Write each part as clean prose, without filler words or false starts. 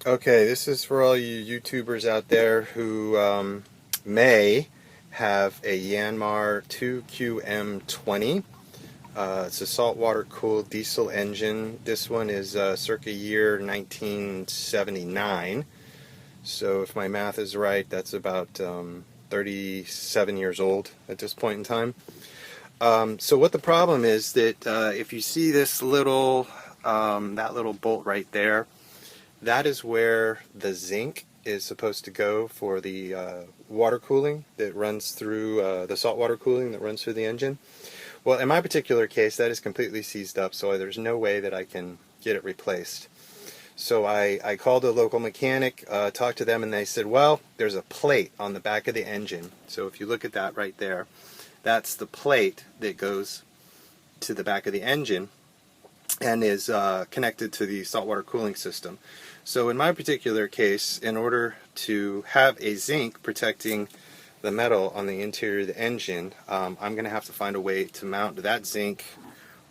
Okay, this is for all you YouTubers out there who may have a Yanmar 2QM20. It's a saltwater cooled diesel engine. This one is circa year 1979. So if my math is right, that's about 37 years old at this point in time. So what the problem is that if you see this little, that little bolt right there, that is where the zinc is supposed to go for the water cooling that runs through, the saltwater cooling that runs through the engine. Well, in my particular case, that is completely seized up, so there's no way that I can get it replaced. So I called a local mechanic, talked to them, and they said, well, there's a plate on the back of the engine. So if you look at that right there, that's the plate that goes to the back of the engine and is connected to the saltwater cooling system. So in my particular case, in order to have a zinc protecting the metal on the interior of the engine, I'm going to have to find a way to mount that zinc,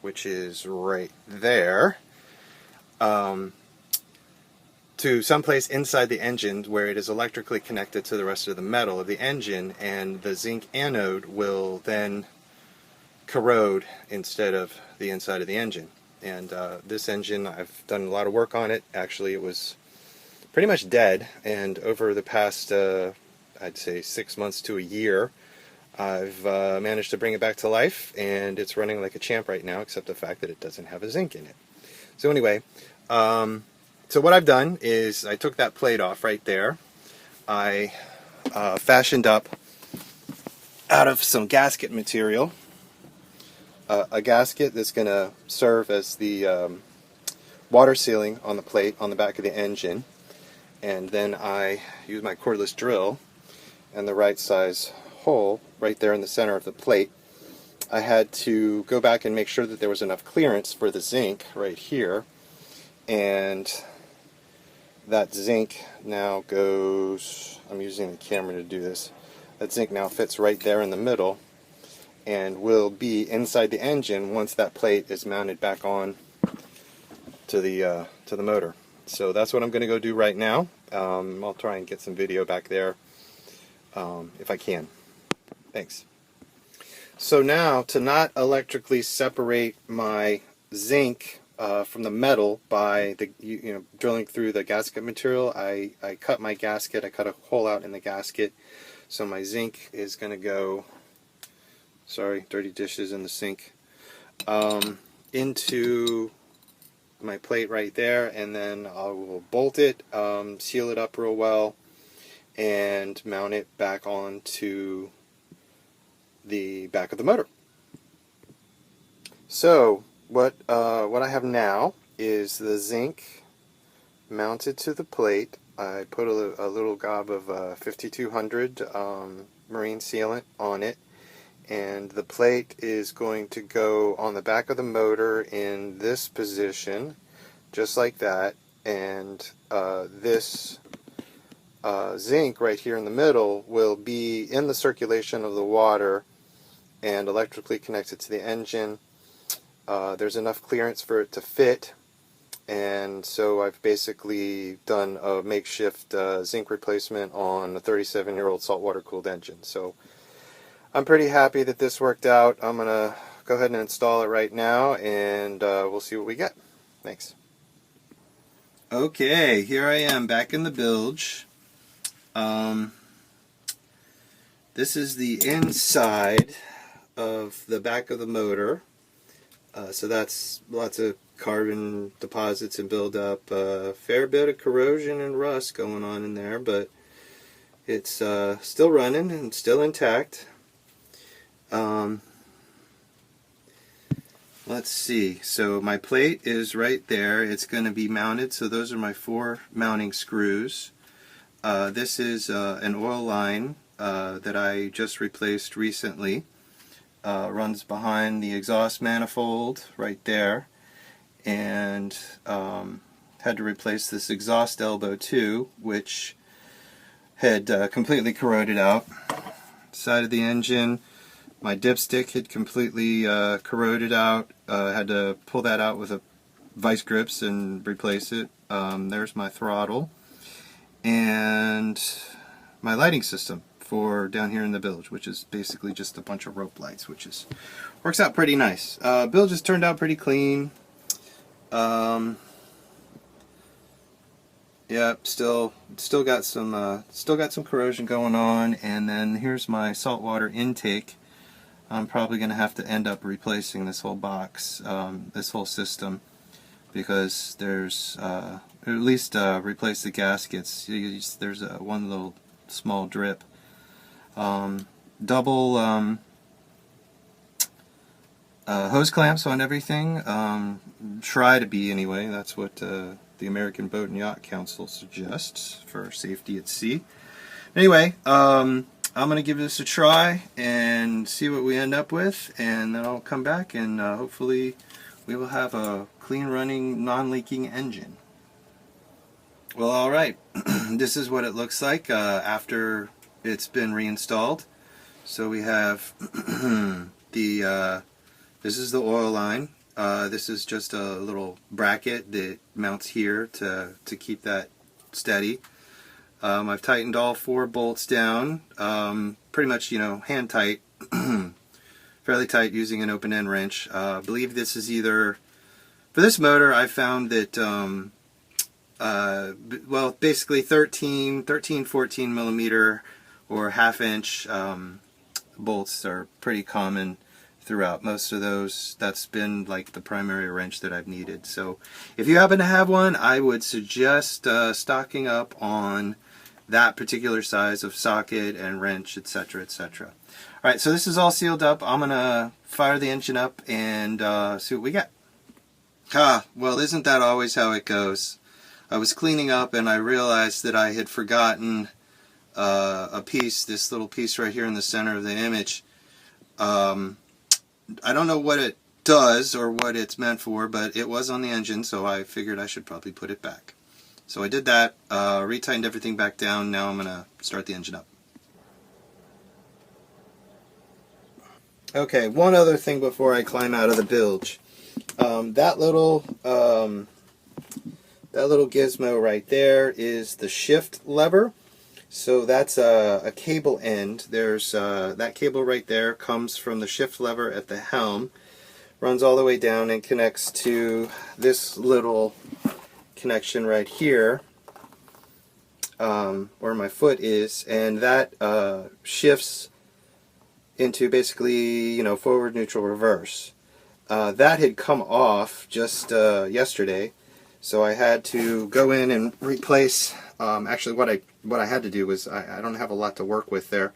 which is right there, to someplace inside the engine where it is electrically connected to the rest of the metal of the engine, and the zinc anode will then corrode instead of the inside of the engine. And this engine, I've done a lot of work on it. Actually, it was pretty much dead, and over the past, I'd say 6 months to a year, I've managed to bring it back to life, and it's running like a champ right now, except the fact that it doesn't have a zinc in it. So anyway, so what I've done is I took that plate off right there. I fashioned up out of some gasket material a gasket that's going to serve as the water sealing on the plate on the back of the engine, and then I use my cordless drill and the right size hole right there in the center of the plate. I had to go back and make sure that there was enough clearance for the zinc right here, and that zinc now goes, I'm using the camera to do this, that zinc now fits right there in the middle and will be inside the engine once that plate is mounted back on to the motor. So that's what I'm going to go do right now. I'll try and get some video back there if I can. Thanks. So now, to not electrically separate my zinc from the metal by the drilling through the gasket material, I cut my gasket. I cut a hole out in the gasket, so my zinc is going to go, sorry, dirty dishes in the sink, into my plate right there, and then I will bolt it, seal it up real well, and mount it back onto the back of the motor. So what I have now is the zinc mounted to the plate. I put a little gob of 5200 marine sealant on it, and the plate is going to go on the back of the motor in this position, just like that, and this zinc right here in the middle will be in the circulation of the water and electrically connected to the engine. There's enough clearance for it to fit, and so I've basically done a makeshift zinc replacement on a 37-year-old saltwater cooled engine. So I'm pretty happy that this worked out. I'm going to go ahead and install it right now, and we'll see what we get. Thanks. Okay, here I am back in the bilge. This is the inside of the back of the motor. So that's lots of carbon deposits and buildup. A fair bit of corrosion and rust going on in there, but it's still running and still intact. Let's see, so my plate is right there. It's going to be mounted, so those are my 4 mounting screws. This is an oil line that I just replaced recently. Runs behind the exhaust manifold right there, and had to replace this exhaust elbow too, which had completely corroded out. Side of the engine, my dipstick had completely corroded out. Had to pull that out with a vice grips and replace it. There's my throttle. and my lighting system for down here in the bilge, which is basically just a bunch of rope lights, which is works out pretty nice. Bilge has turned out pretty clean. Yeah, still got some corrosion going on, and then here's my saltwater intake. I'm probably going to have to end up replacing this whole box, this whole system, because there's at least replace the gaskets. There's one little small drip. Double hose clamps on everything. Try to be anyway. That's what the American Boat and Yacht Council suggests for safety at sea. Anyway, I'm going to give this a try and see what we end up with, and then I'll come back and hopefully we will have a clean running, non-leaking engine. Well, alright, this is what it looks like after it's been reinstalled. So we have this is the oil line. This is just a little bracket that mounts here to keep that steady. I've tightened all 4 bolts down, pretty much, hand tight, fairly tight using an open-end wrench. I believe this is either, for this motor I found that, well, basically 13, 14 millimeter or half-inch bolts are pretty common throughout most of those. That's been like the primary wrench that I've needed. So if you happen to have one, I would suggest stocking up on that particular size of socket and wrench, etc., etc. Alright, so this is all sealed up. I'm gonna fire the engine up and see what we get. Well, isn't that always how it goes? I was cleaning up and I realized that I had forgotten a piece, this little piece right here in the center of the image. I don't know what it does or what it's meant for, but it was on the engine, so I figured I should probably put it back. So I did that, retightened everything back down. Now I'm going to start the engine up. Okay, one other thing before I climb out of the bilge. That little gizmo right there is the shift lever. So that's a cable end. There's that cable right there comes from the shift lever at the helm, runs all the way down and connects to this little connection right here, where my foot is, and that shifts into basically, forward, neutral, reverse. That had come off just yesterday, so I had to go in and replace. Actually, what I had to do was, I don't have a lot to work with there.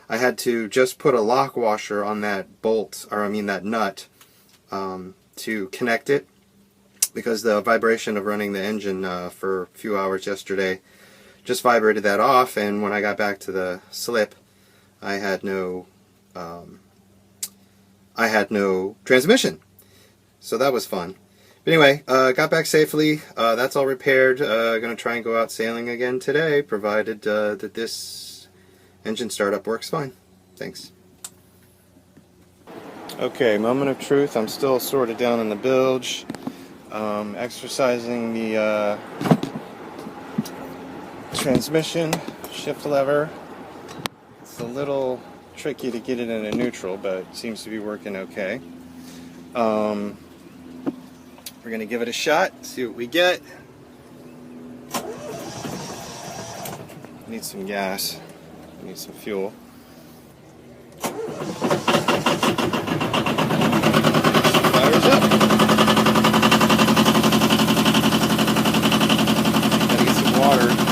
I had to just put a lock washer on that bolt, or I mean that nut, to connect it, because the vibration of running the engine for a few hours yesterday just vibrated that off, and when I got back to the slip, I had no transmission. So that was fun. But anyway, got back safely. That's all repaired. Going to try and go out sailing again today, provided that this engine startup works fine. Thanks. Okay, moment of truth. I'm still sort of down in the bilge, exercising the transmission shift lever. It's a little tricky to get it in a neutral, but it seems to be working okay. We're going to give it a shot, see what we get. Need some gas, need some fuel. Fires up. Gotta get some water.